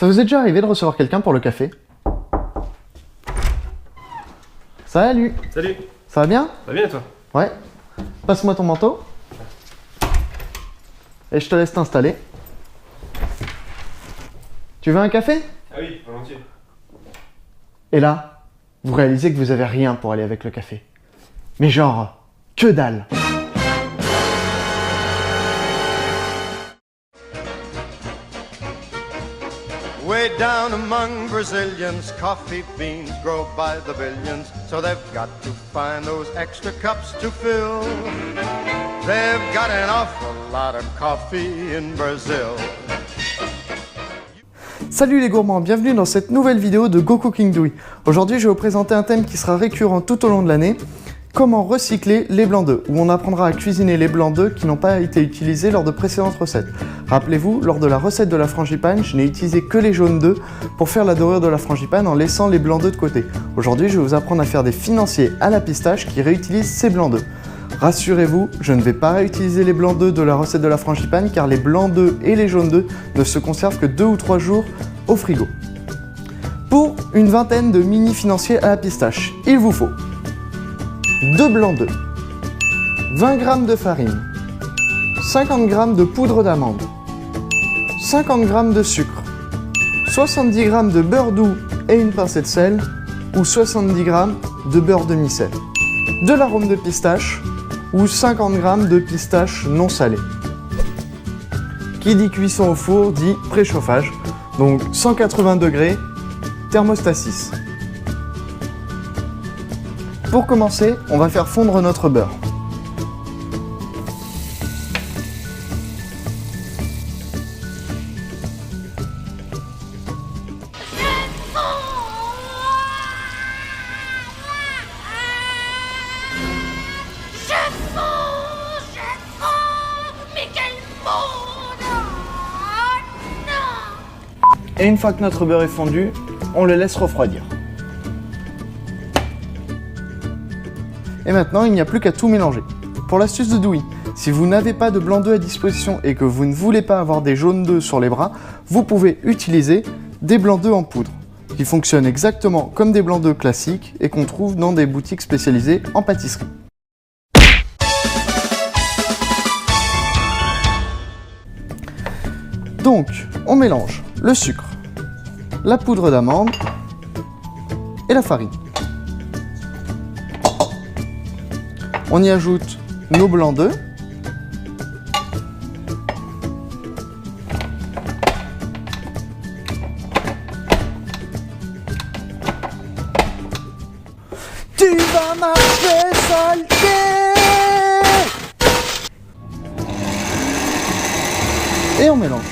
Ça vous est déjà arrivé de recevoir quelqu'un pour le café? Salut! Salut! Ça va bien? Ça va bien et toi? Ouais. Passe-moi ton manteau. Et je te laisse t'installer. Tu veux un café? Ah oui, volontiers. Et là, vous réalisez que vous avez rien pour aller avec le café. Mais genre, que dalle! Way down among Brazilians, coffee beans grow by the billions, so they've got to find those extra cups to fill. They've got an awful lot of coffee in Brazil. Salut les gourmands, bienvenue dans cette nouvelle vidéo de Go Cooking Douy. Aujourd'hui, je vais vous présenter un thème qui sera récurrent tout au long de l'année. Comment recycler les blancs d'œufs, où on apprendra à cuisiner les blancs d'œufs qui n'ont pas été utilisés lors de précédentes recettes. Rappelez-vous, lors de la recette de la frangipane, je n'ai utilisé que les jaunes d'œufs pour faire la dorure de la frangipane en laissant les blancs d'œufs de côté. Aujourd'hui, je vais vous apprendre à faire des financiers à la pistache qui réutilisent ces blancs d'œufs. Rassurez-vous, je ne vais pas réutiliser les blancs d'œufs de la recette de la frangipane car les blancs d'œufs et les jaunes d'œufs ne se conservent que 2 ou 3 jours au frigo. Pour une vingtaine de mini financiers à la pistache, il vous faut 2 blancs d'œufs, 20 g de farine, 50 g de poudre d'amande, 50 g de sucre, 70 g de beurre doux et une pincée de sel ou 70 g de beurre demi-sel, de l'arôme de pistache ou 50 g de pistache non salée. Qui dit cuisson au four dit préchauffage, donc 180 degrés, thermostat 6. Pour commencer, on va faire fondre notre beurre. Mais quel monde! Non! Et une fois que notre beurre est fondu, on le laisse refroidir. Et maintenant, il n'y a plus qu'à tout mélanger. Pour l'astuce de Douy, si vous n'avez pas de blanc d'œuf à disposition et que vous ne voulez pas avoir des jaunes d'œufs sur les bras, vous pouvez utiliser des blancs d'œufs en poudre, qui fonctionnent exactement comme des blancs d'œufs classiques et qu'on trouve dans des boutiques spécialisées en pâtisserie. Donc, on mélange le sucre, la poudre d'amande et la farine. On y ajoute nos blancs d'œufs. Tu vas marcher saleté! Et on mélange.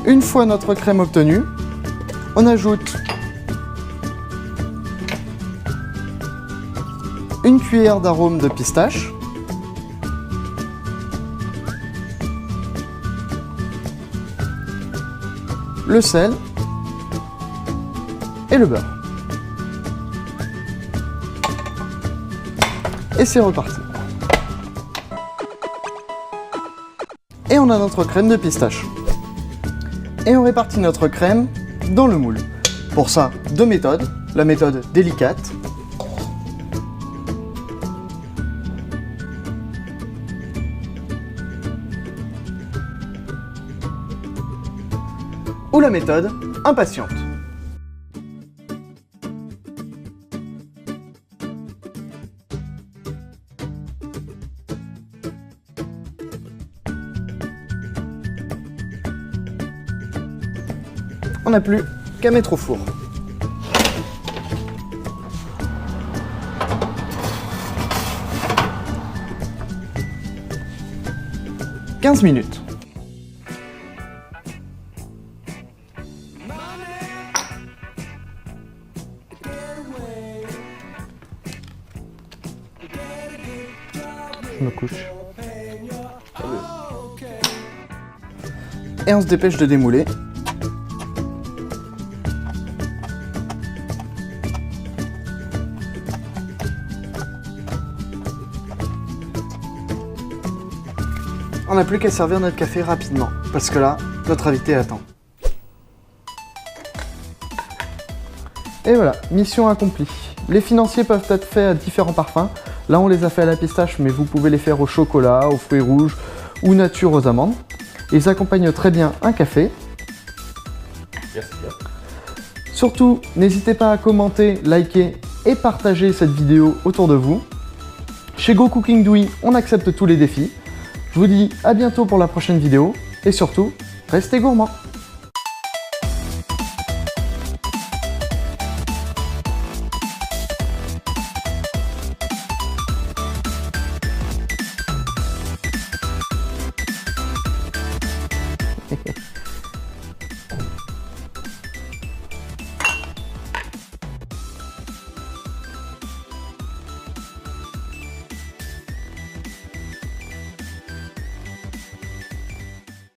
Une fois notre crème obtenue, on ajoute une cuillère d'arôme de pistache, le sel et le beurre. Et c'est reparti. Et on a notre crème de pistache. Et on répartit notre crème dans le moule. Pour ça, 2 méthodes. La méthode délicate ou la méthode impatiente. On n'a plus qu'à mettre au four. « 15 minutes. Je me couche. Et on se dépêche de démouler. On n'a plus qu'à servir notre café rapidement, parce que là, notre invité attend. Et voilà, mission accomplie. Les financiers peuvent être faits à différents parfums. Là, on les a fait à la pistache, mais vous pouvez les faire au chocolat, aux fruits rouges ou nature aux amandes. Ils accompagnent très bien un café. Merci. Surtout, n'hésitez pas à commenter, liker et partager cette vidéo autour de vous. Chez Go Cooking Douy, on accepte tous les défis. Je vous dis à bientôt pour la prochaine vidéo et surtout, restez gourmands.